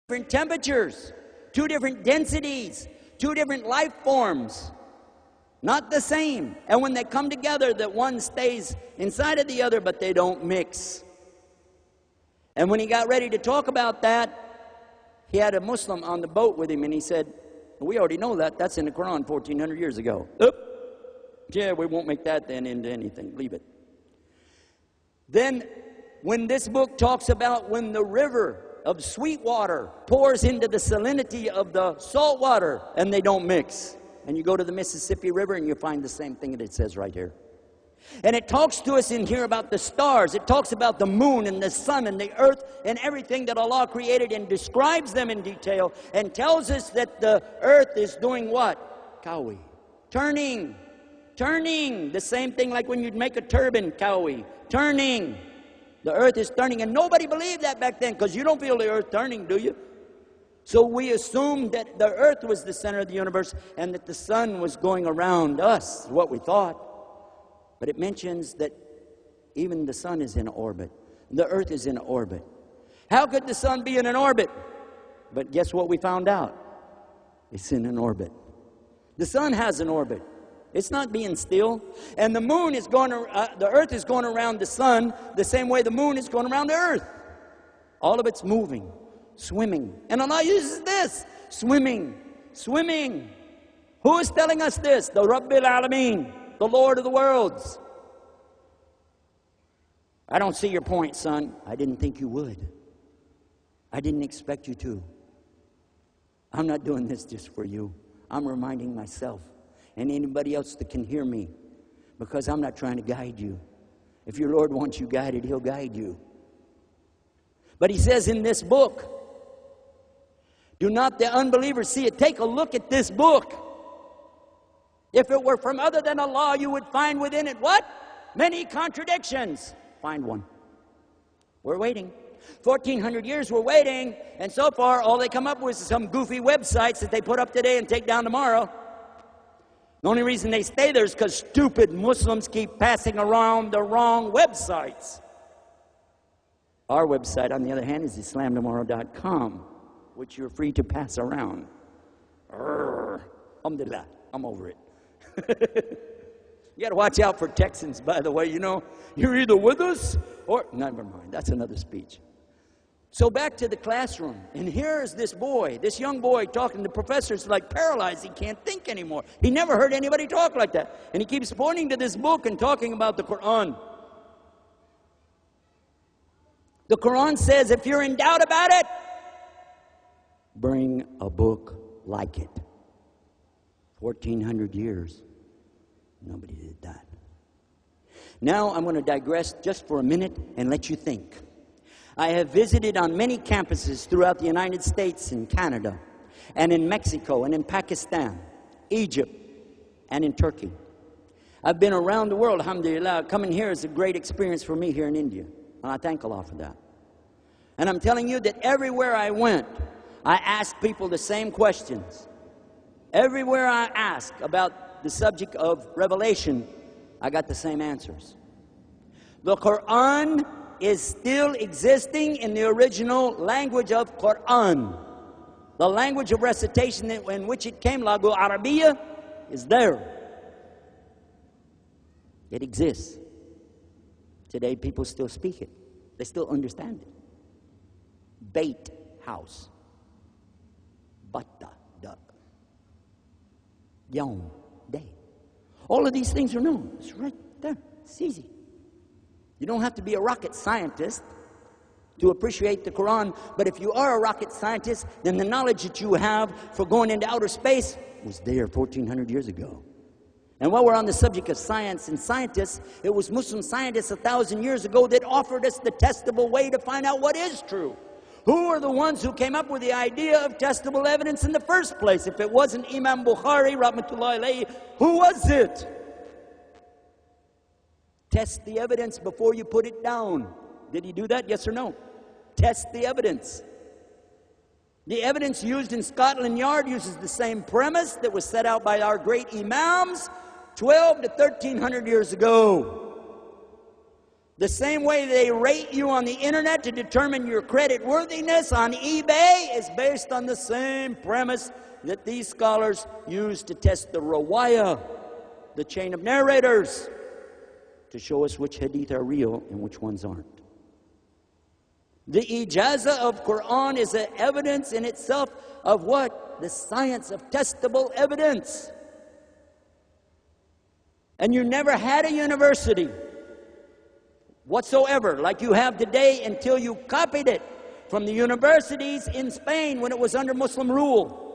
different temperatures, 2 different densities, 2 different life forms. Not the same. And when they come together, that one stays inside of the other, but they don't mix. And when he got ready to talk about that, he had a Muslim on the boat with him, and he said, we already know that. That's in the Quran 1,400 years ago. Yeah, we won't make that then into anything. Leave it. Then, when this book talks about when the river of sweet water pours into the salinity of the salt water, and they don't mix. And you go to the Mississippi River, and you find the same thing that it says right here. And it talks to us in here about the stars. It talks about the moon and the sun and the earth and everything that Allah created, and describes them in detail, and tells us that the earth is doing what? Kawi. Turning. The same thing like when you'd make a turban, kawi. Turning. The earth is turning. And nobody believed that back then, because you don't feel the earth turning, do you? So we assumed that the earth was the center of the universe, and that the sun was going around us, what we thought. But it mentions that even the sun is in orbit. The earth is in orbit. How could the sun be in an orbit? But guess what we found out? It's in an orbit. The sun has an orbit. It's not being still. And the moon is going, the earth is going around the sun the same way the moon is going around the earth. All of it's moving, swimming. And Allah uses this, swimming. Who is telling us this? The Rabbil Alameen, the Lord of the worlds. I don't see your point, son. I didn't think you would. I didn't expect you to. I'm not doing this just for you. I'm reminding myself and anybody else that can hear me, because I'm not trying to guide you. If your Lord wants you guided, He'll guide you. But He says in this book, do not the unbelievers see it? Take a look at this book. If it were from other than Allah, you would find within it what? Many contradictions. Find one. We're waiting. 1,400 years we're waiting, and so far all they come up with is some goofy websites that they put up today and take down tomorrow. The only reason they stay there is because stupid Muslims keep passing around the wrong websites. Our website, on the other hand, is islamtomorrow.com, which you're free to pass around. Alhamdulillah, I'm over it. You got to watch out for Texans, by the way. You know, you're either with us or... Never mind, that's another speech. So back to the classroom. And here's this boy, this young boy, talking. The professor's like paralyzed. He can't think anymore. He never heard anybody talk like that. And he keeps pointing to this book and talking about the Quran. The Quran says, if you're in doubt about it, bring a book like it. 1,400 years. Nobody did that. Now I'm going to digress just for a minute and let you think. I have visited on many campuses throughout the United States and Canada, and in Mexico, and in Pakistan, Egypt, and in Turkey. I've been around the world, alhamdulillah. Coming here is a great experience for me here in India, and I thank Allah for that. And I'm telling you that everywhere I went, I asked people the same questions. Everywhere I asked about the subject of revelation, I got the same answers. The Quran is still existing in the original language of Quran. The language of recitation in which it came, Lagu Arabiya, is there. It exists. Today people still speak it. They still understand it. Bait, house. Batta, duck. Yom, day. All of these things are known. It's right there. It's easy. You don't have to be a rocket scientist to appreciate the Quran, but if you are a rocket scientist, then the knowledge that you have for going into outer space was there 1,400 years ago. And while we're on the subject of science and scientists, it was Muslim scientists 1,000 years ago that offered us the testable way to find out what is true. Who are the ones who came up with the idea of testable evidence in the first place? If it wasn't Imam Bukhari, rahmatullahi alayhi, who was it? Test the evidence before you put it down. Did he do that? Yes or no? Test the evidence. The evidence used in Scotland Yard uses the same premise that was set out by our great Imams 1,200 to 1,300 years ago. The same way they rate you on the internet to determine your credit worthiness on eBay is based on the same premise that these scholars use to test the rawaya, the chain of narrators, to show us which hadith are real and which ones aren't. The ijazah of Quran is an evidence in itself of what? The science of testable evidence. And you never had a university whatsoever like you have today until you copied it from the universities in Spain when it was under Muslim rule.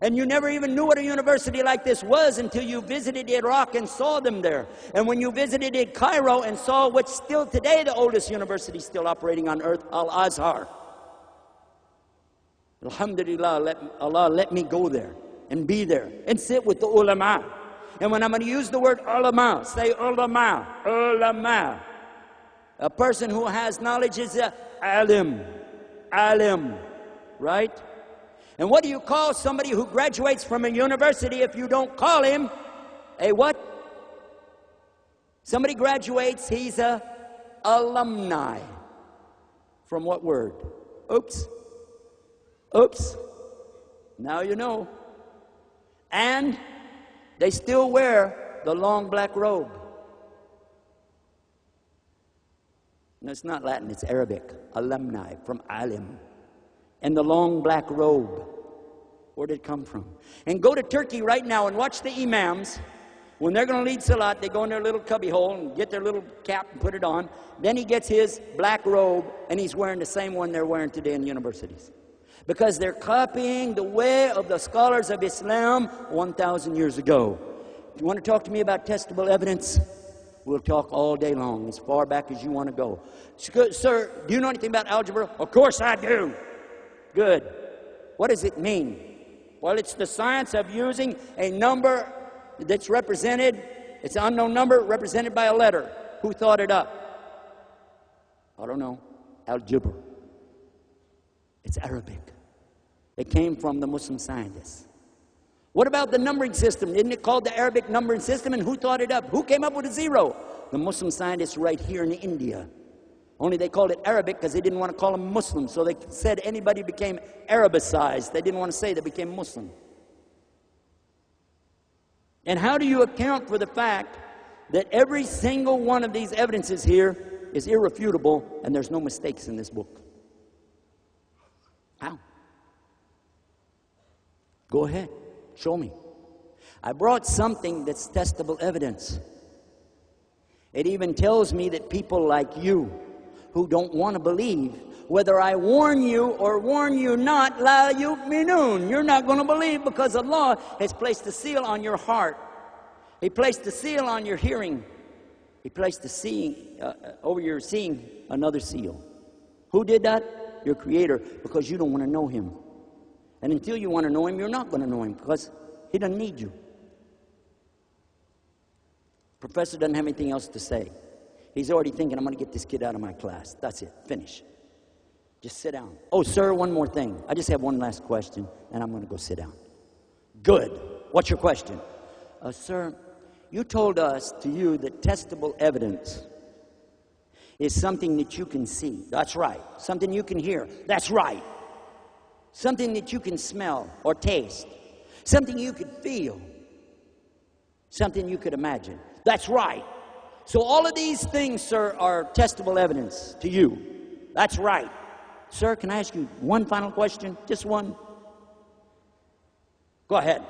And you never even knew what a university like this was until you visited Iraq and saw them there. And when you visited Cairo and saw what's still today the oldest university still operating on earth, Al-Azhar. Alhamdulillah, Allah let me go there and be there and sit with the ulama. And when I'm going to use the word ulama, say ulama, ulama. A person who has knowledge is a alim, right? And what do you call somebody who graduates from a university if you don't call him a what? Somebody graduates, he's a alumni. From what word? Oops. Oops. Now you know. And they still wear the long black robe. No, it's not Latin, it's Arabic. Alumni, from alim. And the long black robe. Where did it come from? And go to Turkey right now and watch the imams. When they're going to lead salat, they go in their little cubby hole and get their little cap and put it on. Then he gets his black robe and he's wearing the same one they're wearing today in universities. Because they're copying the way of the scholars of Islam 1,000 years ago. If you want to talk to me about testable evidence, we'll talk all day long, as far back as you want to go. Sir, do you know anything about algebra? Of course I do. Good. What does it mean? Well, it's the science of using a number that's represented, it's an unknown number represented by a letter. Who thought it up? I don't know. Algebra. It's Arabic. It came from the Muslim scientists. What about the numbering system? Isn't it called the Arabic numbering system? And who thought it up? Who came up with a zero? The Muslim scientists right here in India. Only they called it Arabic because they didn't want to call them Muslim. So they said anybody became Arabicized. They didn't want to say they became Muslim. And how do you account for the fact that every single one of these evidences here is irrefutable and there's no mistakes in this book? How? Go ahead. Show me. I brought something that's testable evidence. It even tells me that people like you who don't want to believe, whether I warn you or warn you not, la yu'minun, you're not going to believe because Allah has placed a seal on your heart. He placed a seal on your hearing. He placed a seal over your seeing another seal. Who did that? Your Creator, because you don't want to know Him. And until you want to know Him, you're not going to know Him because He doesn't need you. Professor doesn't have anything else to say. He's already thinking, I'm going to get this kid out of my class. That's it. Finish. Just sit down. Oh, sir, one more thing. I just have one last question, and I'm going to go sit down. Good. What's your question? Sir, you told us to you that testable evidence is something that you can see. That's right. Something you can hear. That's right. Something that you can smell or taste. Something you could feel. Something you could imagine. That's right. So all of these things, sir, are testable evidence to you. That's right. Sir, can I ask you one final question? Just one. Go ahead.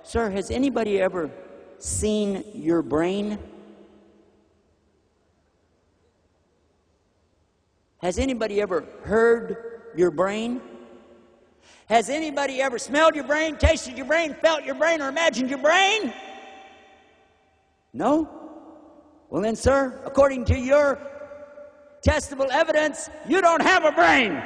Sir, has anybody ever seen your brain? Has anybody ever heard your brain? Has anybody ever smelled your brain, tasted your brain, felt your brain, or imagined your brain? No? Well then, sir, according to your testable evidence, you don't have a brain.